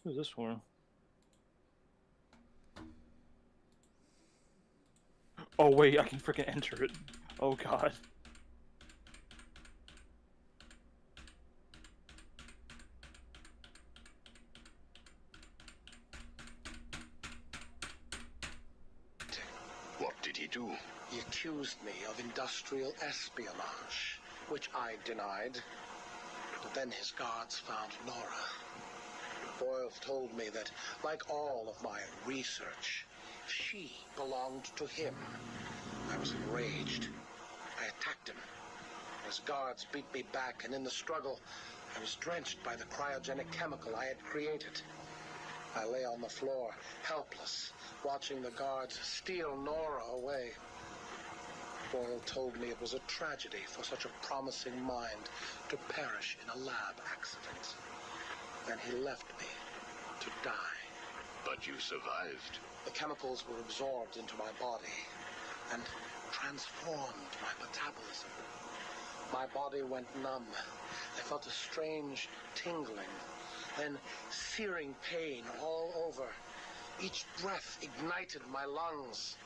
Who's this for? Oh wait, I can freaking enter it. Oh god. What did he do? He accused me of industrial espionage, which I denied. But then his guards found Nora. Boyle told me that, like all of my research, she belonged to him. I was enraged. I attacked him. His guards beat me back, and in the struggle, I was drenched by the cryogenic chemical I had created. I lay on the floor, helpless, watching the guards steal Nora away. Boyle told me it was a tragedy for such a promising mind to perish in a lab accident. Then he left me to die. But you survived. The chemicals were absorbed into my body and transformed my metabolism. My body went numb. I felt a strange tingling, then searing pain all over. Each breath ignited my lungs.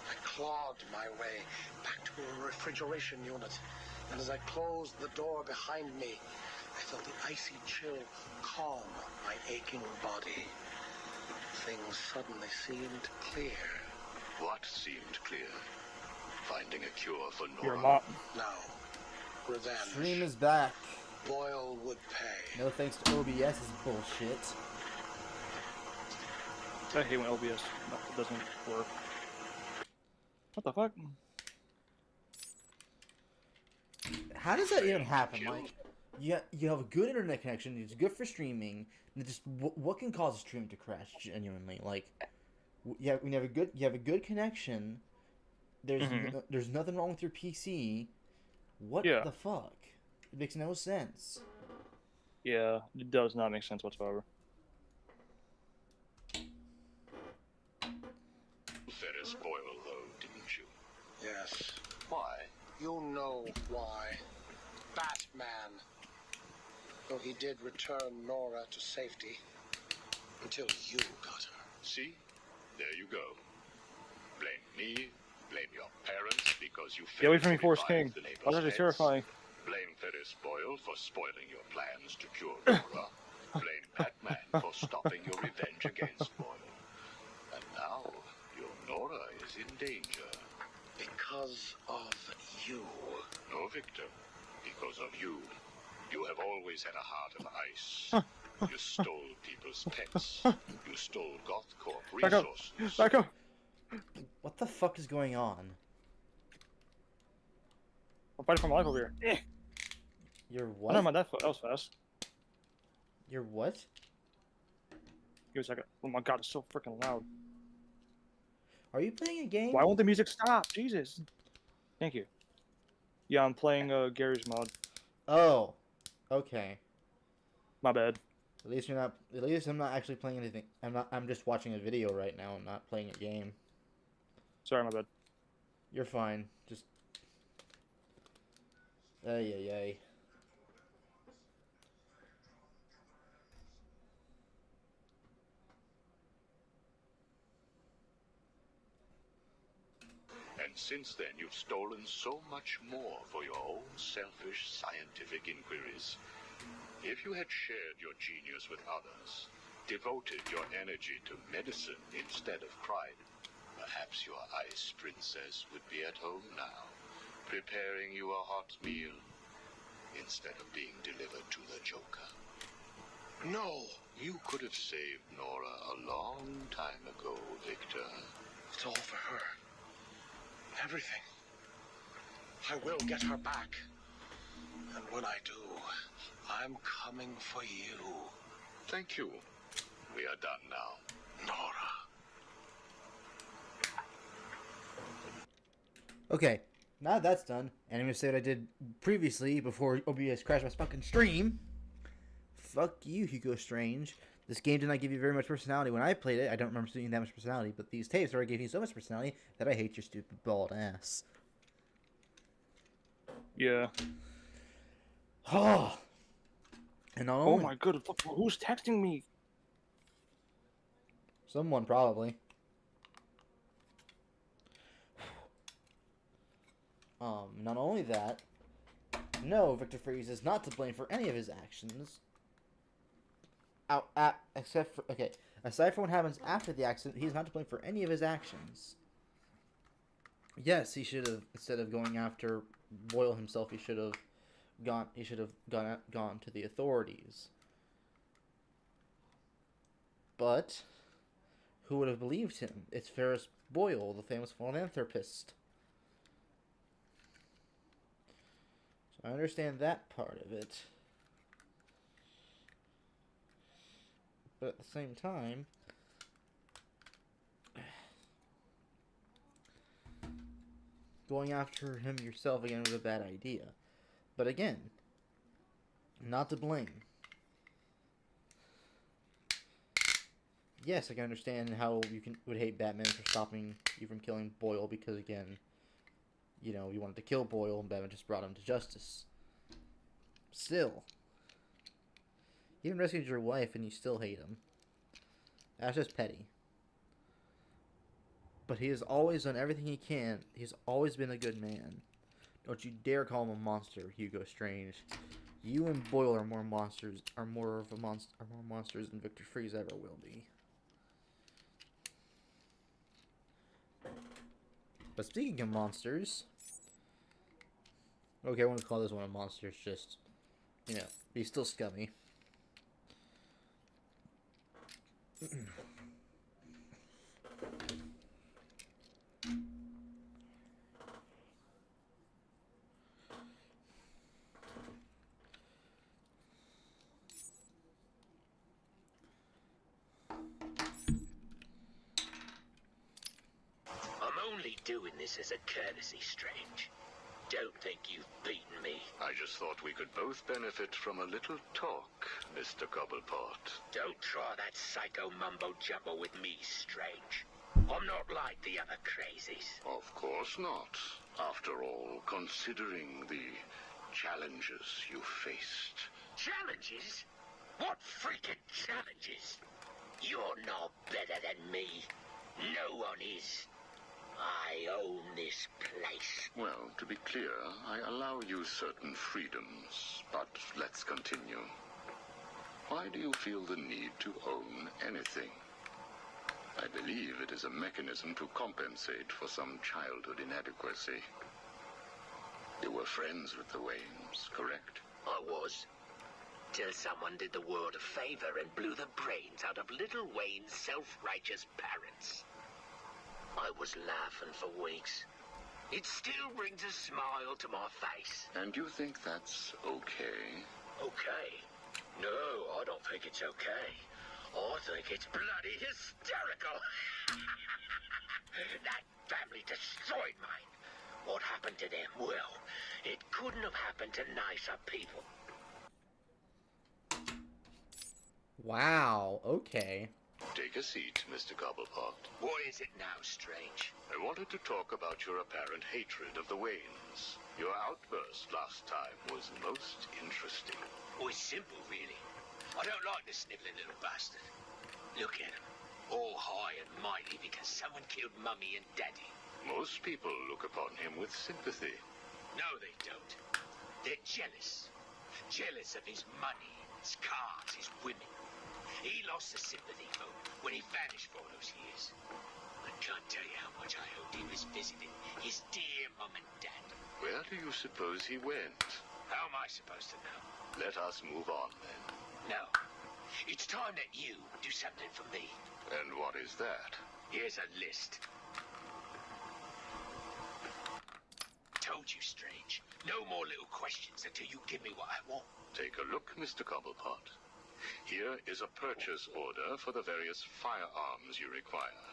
I clawed my way back to a refrigeration unit, and as I closed the door behind me, I felt the icy chill calm my aching body. Things suddenly seemed clear. What seemed clear? Finding a cure for Nora? Your mom. No. Revenge. Stream is back. Boyle would pay. No thanks to OBS is bullshit. I hate when OBS doesn't work. What the fuck? How does that even happen? Like, you have a good internet connection. It's good for streaming. And just what can cause a stream to crash genuinely? Like, you have a good connection. There's nothing wrong with your PC. What the fuck? It makes no sense. Yeah, it does not make sense whatsoever. Ferris Boyle, though, didn't you? Yes. Why? You know why. Batman. Though he did return Nora to safety. Until you got her. See? There you go. Blame me, blame your parents because you Get away failed from me, to Forest revive King. the neighbor's That's actually pets. terrifying. Blame Ferris Boyle for spoiling your plans to cure Nora. Blame Batman for stopping your revenge against Boyle. And now, your Nora is in danger. Because of you. No, Victor. Because of you. You have always had a heart of ice. You stole people's pets. You stole GothCorp Back up! resources. Back up! What the fuck is going on? I'm fighting for my life over here. Eh. You're Oh, what? never mind, that was fast. You're what? Give me a second. Oh my god, it's so freaking loud. Are you playing a game? Why won't the music stop? Jesus. Thank you. Yeah, I'm playing Gary's mod. Oh. Okay. My bad. At least you're not. At least I'm not actually playing anything. I'm not. I'm just watching a video right now. I'm not playing a game. Sorry, my bad. You're fine. Just. Ay ay ay. And since then, you've stolen so much more for your own selfish scientific inquiries. If you had shared your genius with others, devoted your energy to medicine instead of crime, perhaps your ice princess would be at home now, preparing you a hot meal, instead of being delivered to the Joker. No! You could have saved Nora a long time ago, Victor. It's all for her. Everything. I will get her back. And when I do, I'm coming for you. Thank you. We are done now. Nora. Okay. Now that that's done, and I'm gonna say what I did previously before OBS crashed my fucking stream. Fuck you, Hugo Strange. This game did not give you very much personality when I played it. I don't remember seeing that much personality, but these tapes already gave you so much personality that I hate your stupid bald ass. Yeah. Oh. And not Oh only, my god, who's texting me? Someone, probably. Not only that, no, Victor Freeze is not to blame for any of his actions. Except for, okay, aside from what happens after the accident, he's not to blame for any of his actions. Yes, he should have, instead of going after Boyle himself, he should have gone to the authorities. But who would have believed him? It's Ferris Boyle, the famous philanthropist. So I understand that part of it. But at the same time, going after him yourself again was a bad idea. But again, not to blame. Yes, I can understand how you would hate Batman for stopping you from killing Boyle because, again, you know, you wanted to kill Boyle and Batman just brought him to justice. Still, he even rescued your wife and you still hate him. That's just petty. But he has always done everything he can. He's always been a good man. Don't you dare call him a monster, Hugo Strange. You and Boyle are more monsters than Victor Freeze ever will be. But speaking of monsters, okay, I wouldn't call this one a monster. It's just, you know, he's still scummy. I'm only doing this as a courtesy, Strange. Don't think you've beaten me. I just thought we could both benefit from a little talk, Mr. Cobblepot. Don't try that psycho mumbo-jumbo with me, Strange. I'm not like the other crazies. Of course not. After all, considering the challenges you faced. Challenges? What freaking challenges? You're no better than me. No one is. I own this place. Well, to be clear, I allow you certain freedoms, but let's continue. Why do you feel the need to own anything? I believe it is a mechanism to compensate for some childhood inadequacy. You were friends with the Waynes, correct? I was. Till someone did the world a favor and blew the brains out of little Wayne's self-righteous parents. I was laughing for weeks. It still brings a smile to my face. And you think that's okay? Okay? No, I don't think it's okay. I think it's bloody hysterical. That family destroyed mine. What happened to them? Well, it couldn't have happened to nicer people. Wow, okay. Take a seat, Mr. Cobblepot. What is it now, Strange? I wanted to talk about your apparent hatred of the Waynes. Your outburst last time was most interesting. Oh, it's simple, really. I don't like the sniveling little bastard. Look at him. All high and mighty because someone killed Mummy and Daddy. Most people look upon him with sympathy. No, they don't. They're jealous. Jealous of his money, his cars, his women. He lost the sympathy vote when he vanished for all those years. I can't tell you how much I hoped he was visiting his dear Mum and Dad. Where do you suppose he went? How am I supposed to know? Let us move on, then. No. It's time that you do something for me. And what is that? Here's a list. Told you, Strange. No more little questions until you give me what I want. Take a look, Mr. Cobblepot. Here is a purchase order for the various firearms you require.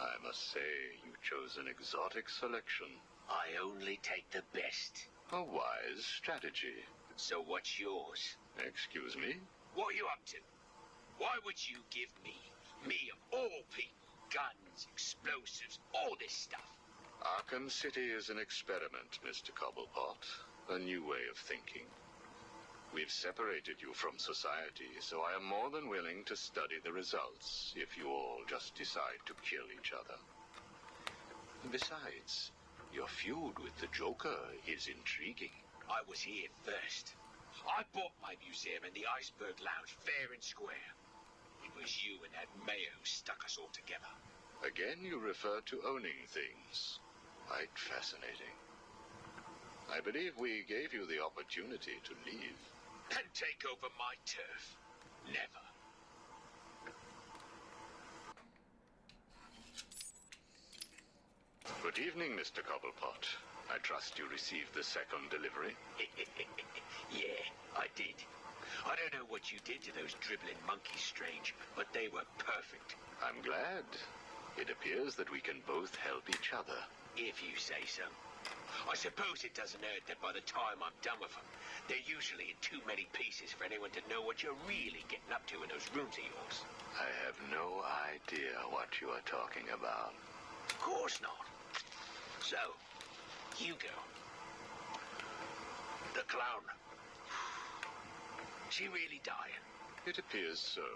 I must say, you chose an exotic selection. I only take the best. A wise strategy. So what's yours? Excuse me? What are you up to? Why would you give me of all people, guns, explosives, all this stuff? Arkham City is an experiment, Mr. Cobblepot. A new way of thinking. We've separated you from society, so I am more than willing to study the results if you all just decide to kill each other. Besides, your feud with the Joker is intriguing. I was here first. I bought my museum in the Iceberg Lounge fair and square. It was you and that Mayo who stuck us all together. Again, you refer to owning things. Quite fascinating. I believe we gave you the opportunity to leave. And take over my turf. Never. Good evening, Mr. Cobblepot. I trust you received the second delivery. Yeah, I did. I don't know what you did to those dribbling monkeys, Strange, but they were perfect. I'm glad. It appears that we can both help each other. If you say so. I suppose it doesn't hurt that by the time I'm done with them, they're usually in too many pieces for anyone to know what you're really getting up to in those rooms of yours. I have no idea what you are talking about. Of course not. So, Hugo. The clown. She really dying? It appears so.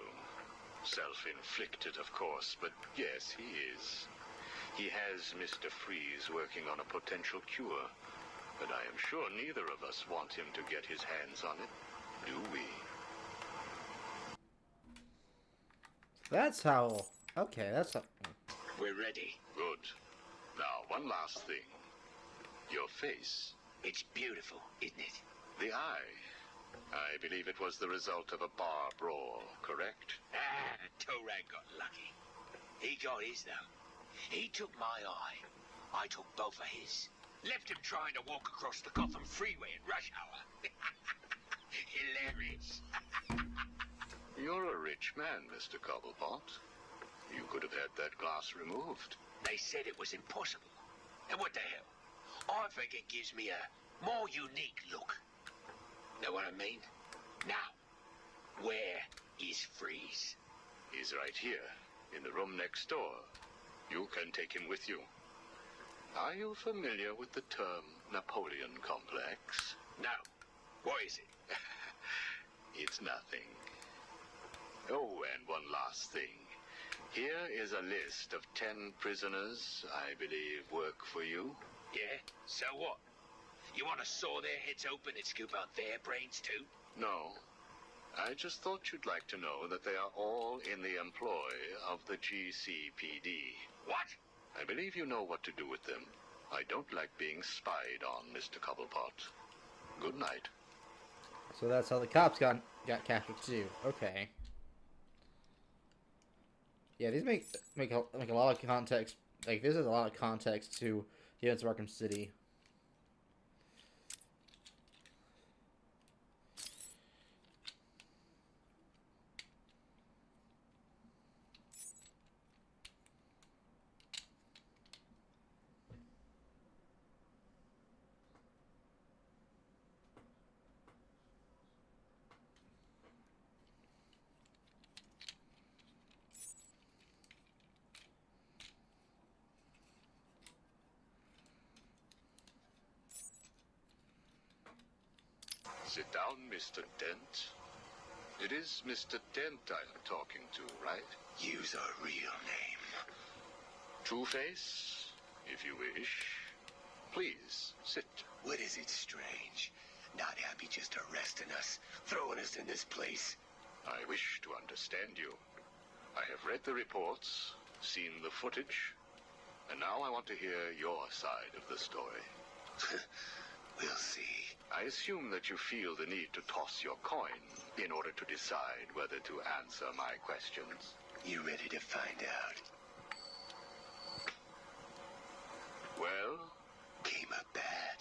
Self-inflicted, of course, but yes, he is. He has Mr. Freeze working on a potential cure, but I am sure neither of us want him to get his hands on it, do we? That's how. Okay, that's how. We're ready. Good. Now, one last thing. Your face. It's beautiful, isn't it? The eye. I believe it was the result of a bar brawl, correct? Ah, Torag got lucky. He got his, though. He took my eye. I took both of his. Left him trying to walk across the Gotham freeway in rush hour. Hilarious. You're a rich man, Mr. Cobblepot. You could have had that glass removed. They said it was impossible. And what the hell? I think it gives me a more unique look. Know what I mean? Now, where is Freeze? He's right here, in the room next door. You can take him with you. Are you familiar with the term Napoleon complex? No. What is it? It's nothing. Oh, and one last thing. Here is a list of 10 prisoners I believe work for you. Yeah? So what? You want to saw their heads open and scoop out their brains too? No. I just thought you'd like to know that they are all in the employ of the GCPD. What? I believe you know what to do with them. I don't like being spied on, Mr. Cobblepot. Good night. So that's how the cops got captured too. Okay. Yeah, these make a lot of context. Like this is a lot of context to the events of Arkham City. Sit down, Mr. Dent. It is Mr. Dent I am talking to, right? Use a real name. Two-Face, if you wish. Please, sit. What is it, Strange? Not happy just arresting us, throwing us in this place? I wish to understand you. I have read the reports, seen the footage, and now I want to hear your side of the story. We'll see. I assume that you feel the need to toss your coin in order to decide whether to answer my questions. You ready to find out? Well, Came up bad.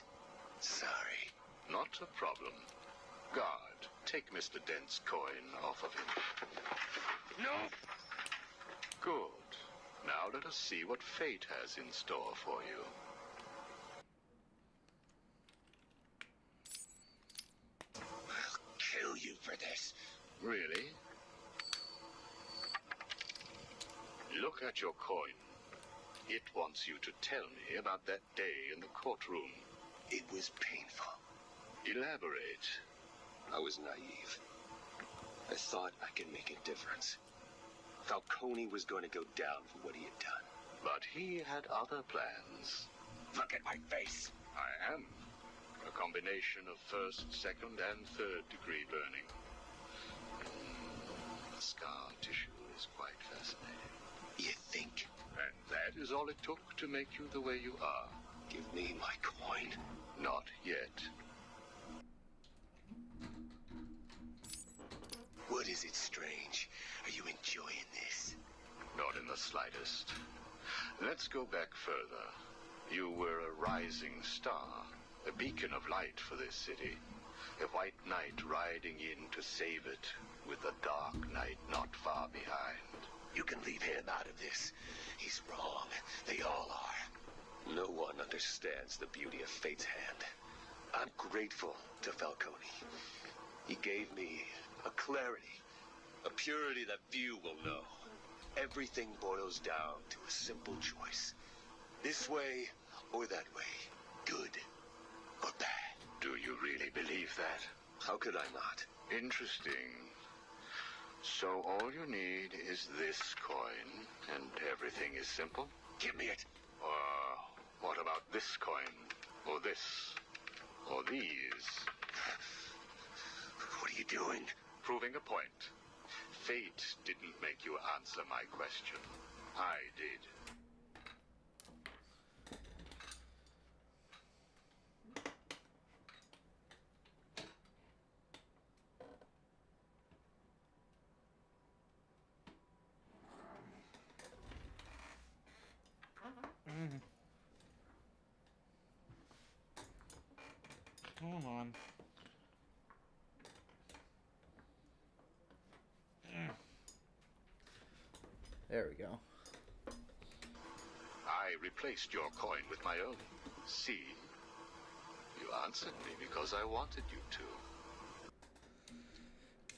Sorry. not a problem. Guard, take Mr. Dent's coin off of him. No! Good. Now let us see what fate has in store for you. I'll kill you for this. Really? Look at your coin. It wants you to tell me about that day in the courtroom. It was painful. Elaborate. I was naive. I thought I could make a difference. Falcone was going to go down for what he had done. But he had other plans. Look at my face. I am. A combination of first, second, and third degree burning. The scar tissue is quite fascinating. You think? And that is all it took to make you the way you are. Give me my coin. Not yet. What is it, Strange? Are you enjoying this? Not in the slightest. Let's go back further. You were a rising star, a beacon of light for this city. A white knight riding in to save it, with the dark knight not far behind. You can leave him out of this. He's wrong. They all are. No one understands the beauty of fate's hand. I'm grateful to Falcone. He gave me a clarity, a purity that few will know. Everything boils down to a simple choice. This way or that way. Good or bad. Do you really believe that? How could I not? Interesting. So all you need is this coin, and everything is simple? Give me it. What about this coin? Or this? Or these? What are you doing? Proving a point. Fate didn't make you answer my question. I did. Come on. There we go. I replaced your coin with my own. See? You answered me because I wanted you to.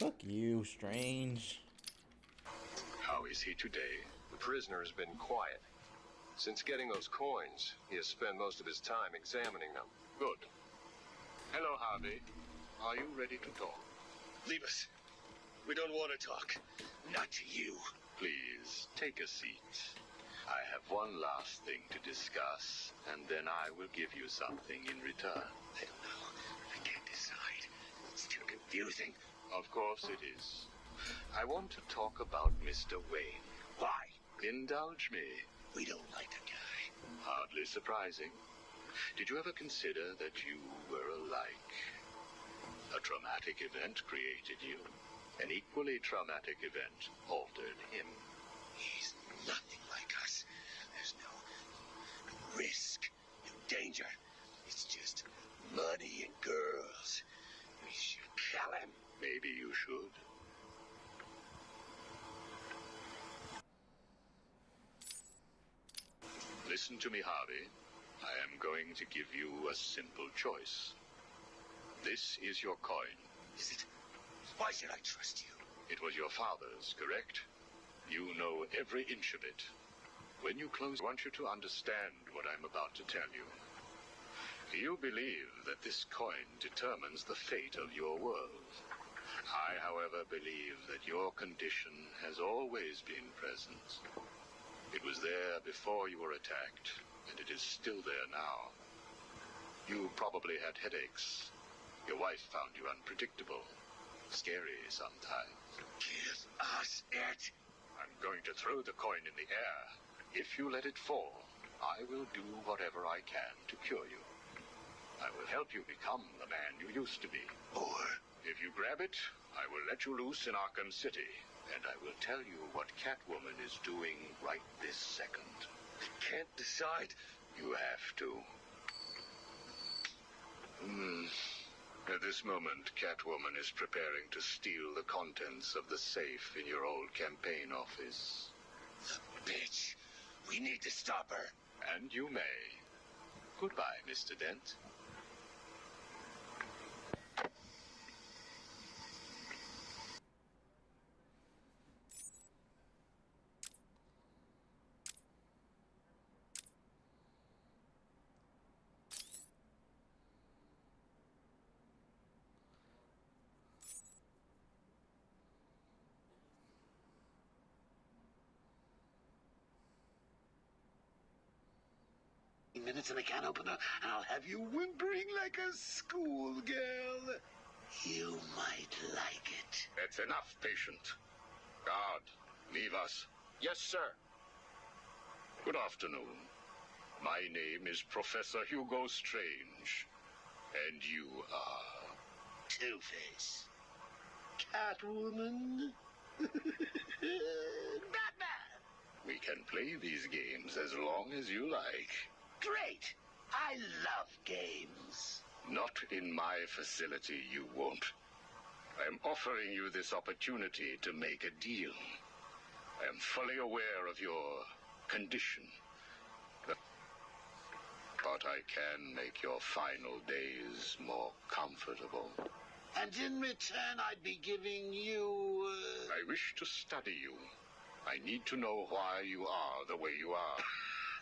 Fuck you, Strange. How is he today? The prisoner has been quiet. Since getting those coins, he has spent most of his time examining them. Good. Hello, Harvey. Are you ready to talk? Leave us. We don't want to talk. Not to you. Please, take a seat. I have one last thing to discuss, and then I will give you something in return. I don't know. I can't decide. It's too confusing. Of course it is. I want to talk about Mr. Wayne. Why? Indulge me. We don't like the guy. Hardly surprising. Did you ever consider that you were alike? A traumatic event created you. An equally traumatic event altered him. He's nothing like us. There's no risk, no danger. It's just money and girls. We should kill him. Maybe you should. Listen to me, Harvey. I am going to give you a simple choice. This is your coin. Is it? Why should I trust you? It was your father's, correct? You know every inch of it. When you close, I want you to understand what I'm about to tell you. You believe that this coin determines the fate of your world. I, however, believe that your condition has always been present. It was there before you were attacked, and it is still there now. You probably had headaches. Your wife found you unpredictable. Scary sometimes. Give us it. I'm going to throw the coin in the air. If you let it fall, I will do whatever I can to cure you. I will help you become the man you used to be. Or if you grab it, I will let you loose in Arkham City, and I will tell you what Catwoman is doing right this second. I can't decide. You have to. At this moment, Catwoman is preparing to steal the contents of the safe in your old campaign office. The bitch. We need to stop her. And you may. Goodbye, Mr. Dent. Minutes in a can opener, and I'll have you whimpering like a schoolgirl. You might like it. That's enough, patient. Guard, leave us. Yes, sir. Good afternoon. My name is Professor Hugo Strange. And you are... Two-Face. Catwoman. Batman. We can play these games as long as you like. Great. I love games. Not in my facility, you won't. I am offering you this opportunity to make a deal. I am fully aware of your condition. But I can make your final days more comfortable. And in return, I'd be giving you... I wish to study you. I need to know why you are the way you are.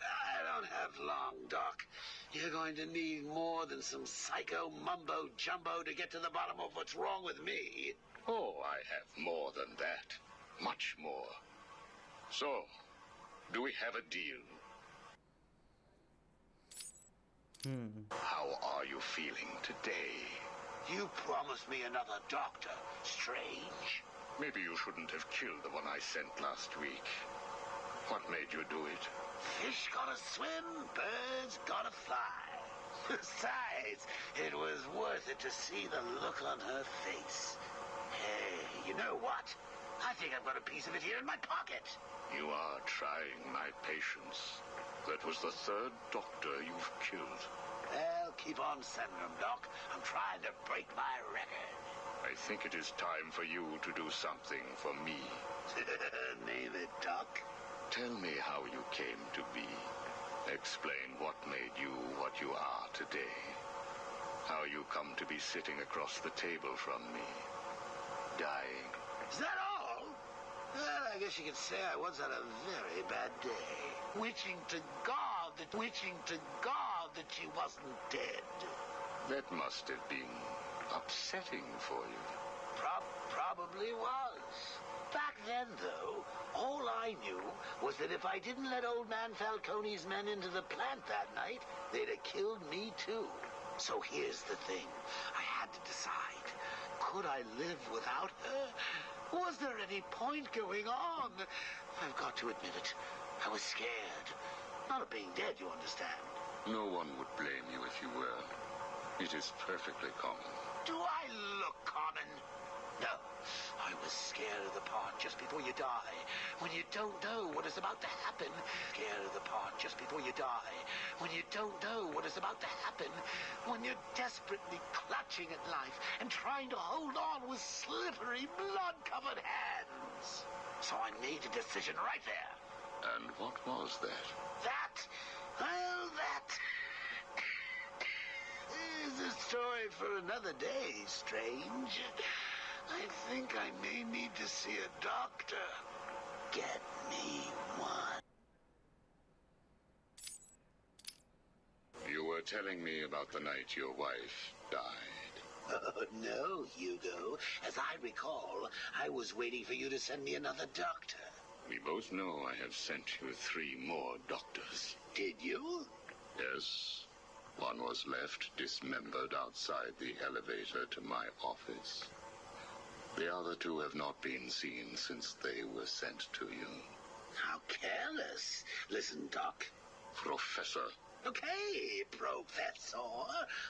I don't have long, Doc. You're going to need more than some psycho mumbo-jumbo to get to the bottom of what's wrong with me. Oh, I have more than that. Much more. So, do we have a deal? How are you feeling today? You promised me another doctor, Strange. Maybe you shouldn't have killed the one I sent last week. What made you do it? Fish gotta swim, birds gotta fly. Besides, it was worth it to see the look on her face. Hey, you know what? I think I've got a piece of it here in my pocket. You are trying my patience. That was the third doctor you've killed. Well, keep on sending them, Doc. I'm trying to break my record. I think it is time for you to do something for me. Name it, Doc. Tell me how you came to be. Explain what made you what you are today. How you come to be sitting across the table from me. Dying. Is that all? Well, I guess you could say I once had a very bad day. Wishing to God that she wasn't dead. That must have been upsetting for you. Probably was. Back then, though, all I knew was that if I didn't let old man Falcone's men into the plant that night, they'd have killed me too. So here's the thing. I had to decide. Could I live without her? Was there any point going on? I've got to admit it. I was scared. Not of being dead, you understand. No one would blame you if you were. It is perfectly common. Do I look common? No. I was scared of the part just before you die. When you don't know what is about to happen. Scared of the part just before you die. When you don't know what is about to happen. When you're desperately clutching at life and trying to hold on with slippery, blood-covered hands. So I made a decision right there. And what was that? Well, that is a story for another day, Strange. I think I may need to see a doctor. Get me one. You were telling me about the night your wife died. Oh, no, Hugo. As I recall, I was waiting for you to send me another doctor. We both know I have sent you 3 more doctors. Did you? Yes. One was left dismembered outside the elevator to my office. The other 2 have not been seen since they were sent to you. How careless. Listen, Doc. Professor. Okay, Professor.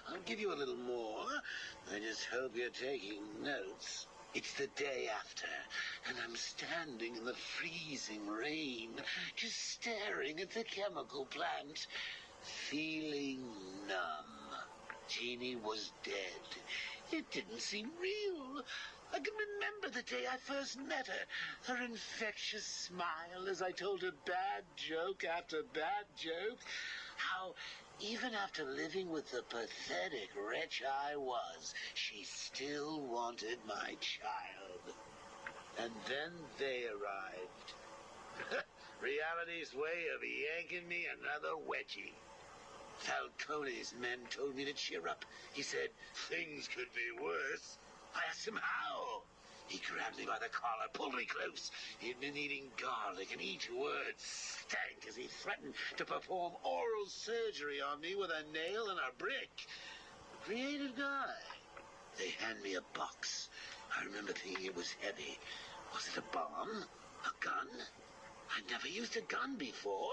I'll give you a little more. I just hope you're taking notes. It's the day after, and I'm standing in the freezing rain, just staring at the chemical plant, feeling numb. Jeannie was dead. It didn't seem real. I can remember the day I first met her. Her infectious smile as I told her bad joke after bad joke. How, even after living with the pathetic wretch I was, she still wanted my child. And then they arrived. Reality's way of yanking me another wedgie. Falcone's men told me to cheer up. He said things could be worse. I asked him how. He grabbed me by the collar, pulled me close. He'd been eating garlic, and each word stank as he threatened to perform oral surgery on me with a nail and a brick. Creative guy. They hand me a box. I remember thinking it was heavy. Was it a bomb? A gun? I'd never used a gun before.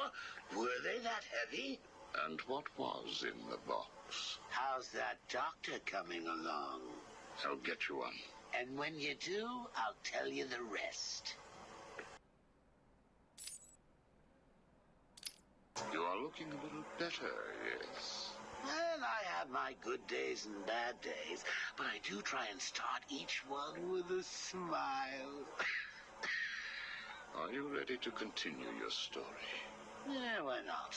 Were they that heavy? And what was in the box? How's that doctor coming along? I'll get you one. And when you do, I'll tell you the rest. You are looking a little better, yes. Well, I have my good days and bad days, but I do try and start each one with a smile. Are you ready to continue your story? Yeah, why not?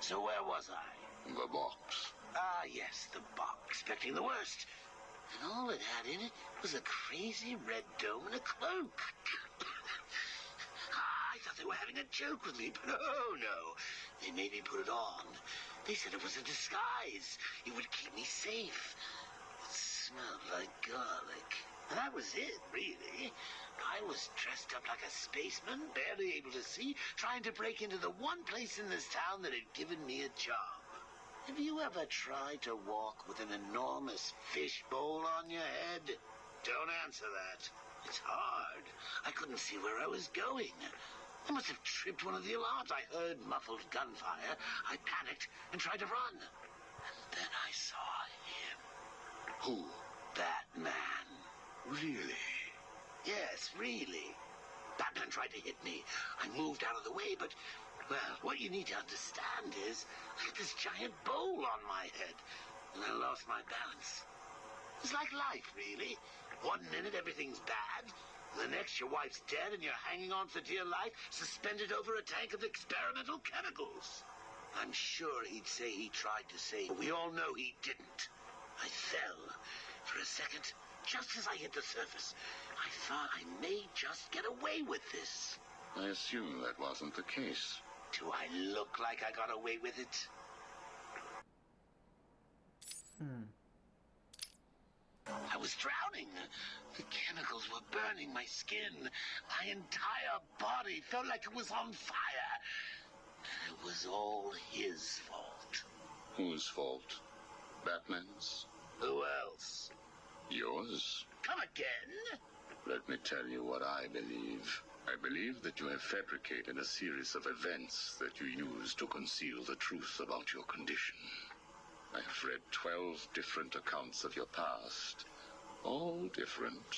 So where was I? The box. Ah, yes, the box. Expecting the worst. And all it had in it was a crazy red dome and a cloak. I thought they were having a joke with me, but oh no. They made me put it on. They said it was a disguise. It would keep me safe. It smelled like garlic. And that was it, really. I was dressed up like a spaceman, barely able to see, trying to break into the one place in this town that had given me a job. Have you ever tried to walk with an enormous fishbowl on your head? Don't answer that. It's hard. I couldn't see where I was going. I must have tripped one of the alarms. I heard muffled gunfire. I panicked and tried to run. And then I saw him. Who? Batman. Really? Yes, really. Batman tried to hit me. I moved out of the way, but, well, what you need to understand is I had this giant bowl on my head, and I lost my balance. It's like life, really. One minute everything's bad, the next your wife's dead and you're hanging on for dear life, suspended over a tank of experimental chemicals. I'm sure he'd say he tried to save, but we all know he didn't. I fell. For a second, just as I hit the surface, I thought I may just get away with this. I assume that wasn't the case. Do I look like I got away with it? I was drowning. The chemicals were burning my skin. My entire body felt like it was on fire. And it was all his fault. Whose fault? Batman's? Who else? Yours? Come again? Let me tell you what I believe. I believe that you have fabricated a series of events that you use to conceal the truth about your condition. I have read 12 different accounts of your past. All different,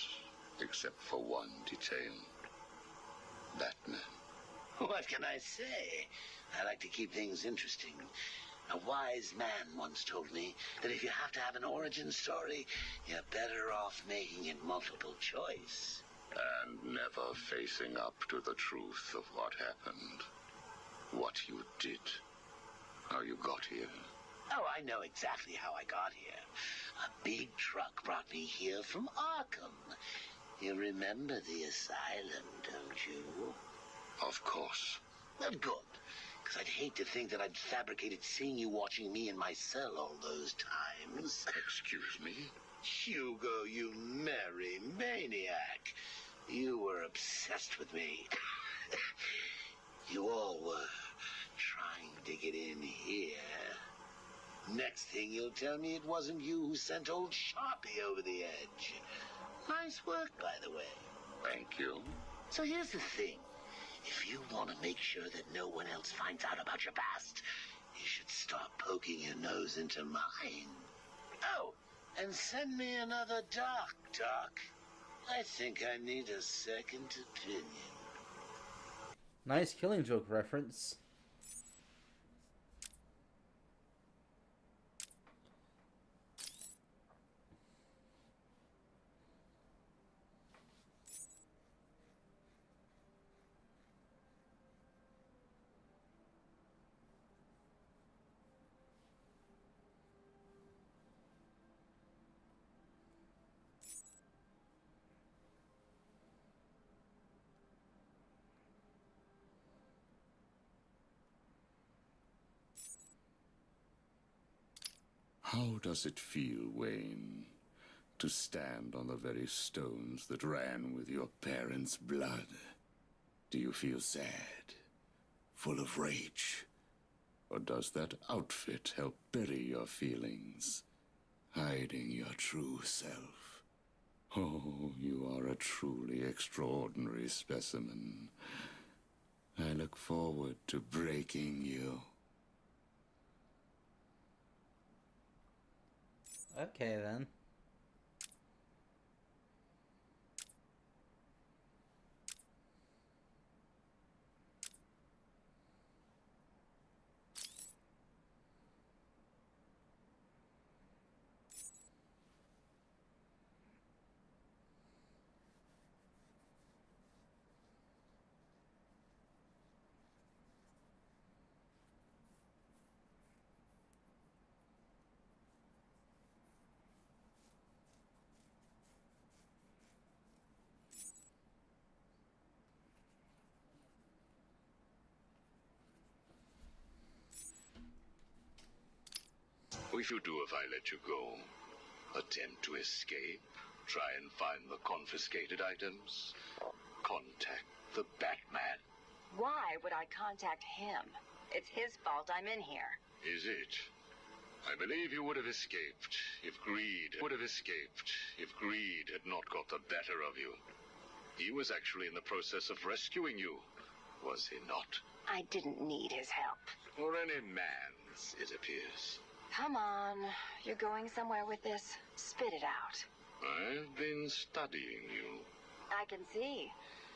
except for one detail. Batman. What can I say? I like to keep things interesting. A wise man once told me that if you have to have an origin story, you're better off making it multiple choice. And never facing up to the truth of what happened. What you did. How you got here. Oh, I know exactly how I got here. A big truck brought me here from Arkham. You remember the asylum, don't you? Of course. Well, good. Because I'd hate to think that I'd fabricated seeing you watching me in my cell all those times. Excuse me? Hugo, you merry maniac. You were obsessed with me. You all were trying to get in here. Next thing you'll tell me it wasn't you who sent old Sharpie over the edge. Nice work, by the way. Thank you. So here's the thing. If you want to make sure that no one else finds out about your past, you should stop poking your nose into mine. Oh, and send me another doc. I think I need a second opinion. Nice Killing Joke reference. How does it feel, Wayne, to stand on the very stones that ran with your parents' blood? Do you feel sad, full of rage? Or does that outfit help bury your feelings, hiding your true self? Oh, you are a truly extraordinary specimen. I look forward to breaking you. Okay, then. What you do if I let you go? Attempt to escape? Try and find the confiscated items? Contact the Batman? Why would I contact him? It's his fault I'm in here. Is it? I believe you would have escaped if greed had not got the better of you. He was actually in the process of rescuing you, was he not? I didn't need his help. Or any man's, it appears. Come on. You're going somewhere with this? Spit it out. I've been studying you. I can see.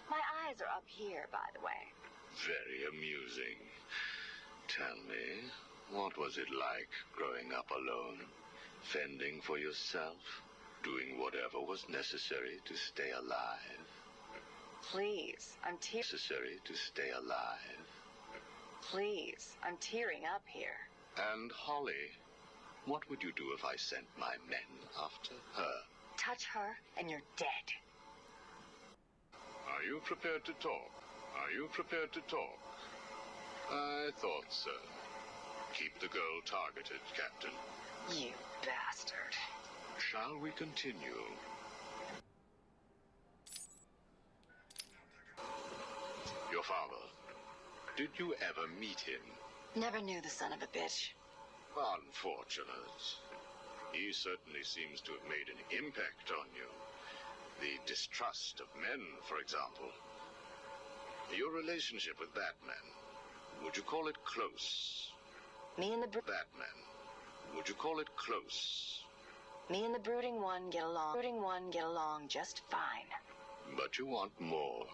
My eyes are up here, by the way. Very amusing. Tell me, what was it like growing up alone? Fending for yourself? Doing whatever was necessary to stay alive? Please, I'm Necessary to stay alive? Please, I'm tearing up here. And Holly, what would you do if I sent my men after her? Touch her and you're dead. Are you prepared to talk? Are you prepared to talk? I thought so. Keep the girl targeted, Captain. You bastard. Shall we continue? Your father. Did you ever meet him? Never knew the son of a bitch. Unfortunate. He certainly seems to have made an impact on you. The distrust of men, for example. Your relationship with Batman, would you call it close? Me and the Batman, would you call it close? Me and the brooding one get along. Brooding one get along just fine. But you want more.